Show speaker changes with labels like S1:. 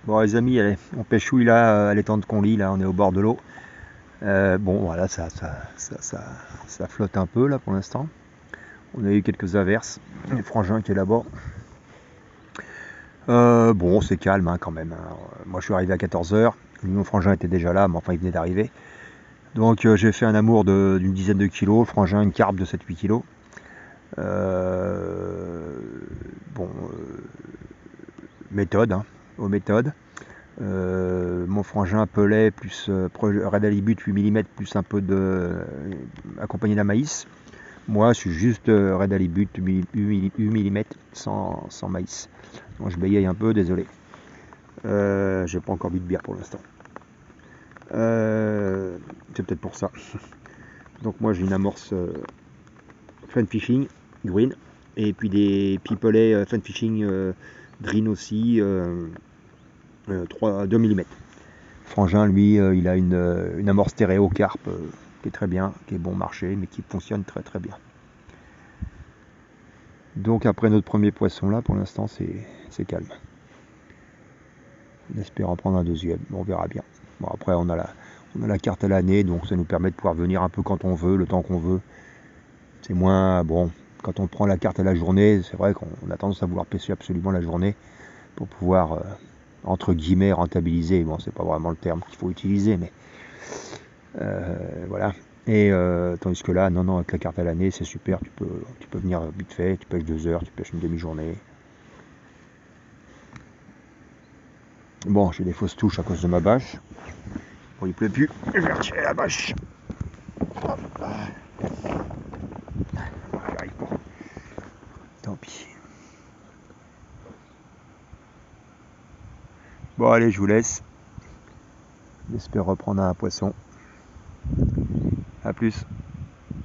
S1: Bon les amis, allez, on pêchouille là, à l'étang de Conly, là on est au bord de l'eau. Bon voilà, ça flotte un peu là pour l'instant. On a eu quelques averses, le frangin qui est là-bas. Bon c'est calme hein, quand même, hein. Moi je suis arrivé à 14h, mon frangin était déjà là, mais enfin il venait d'arriver. Donc j'ai fait un amour d'une dizaine de kilos, le frangin une carpe de 7-8 kilos. Bon, méthode, hein, aux méthodes. Mon frangin pellet plus Red Halibut 8 mm plus un peu de accompagné d'un maïs. Moi je suis juste Red Halibut 8 mm sans maïs. Donc je bégaye un peu, désolé. J'ai pas encore bu de bière pour l'instant. C'est peut-être pour ça. Donc moi j'ai une amorce fun fishing green et puis des pipelets fun fishing green aussi 2 mm. Frangin, lui, il a une amorce stéréo carpe qui est très bien, qui est bon marché, mais qui fonctionne très très bien. Donc après notre premier poisson là, pour l'instant, c'est calme. On espère en prendre un deuxième, on verra bien. Bon après, on a la carte à l'année, donc ça nous permet de pouvoir venir un peu quand on veut, le temps qu'on veut. C'est moins, bon, quand on prend la carte à la journée, c'est vrai qu'on a tendance à vouloir pêcher absolument la journée pour pouvoir, entre guillemets, rentabiliser. Bon, c'est pas vraiment le terme qu'il faut utiliser, mais voilà. Et tandis que là, non, avec la carte à l'année, c'est super. Tu peux venir vite fait, tu pêches 2 heures, tu pêches une demi-journée. Bon, j'ai des fausses touches à cause de ma bâche. Bon, il pleut plus. Je vais retirer la bâche. Hop. J'arrive pas. Tant pis. Bon, allez, je vous laisse. J'espère reprendre un poisson. A plus.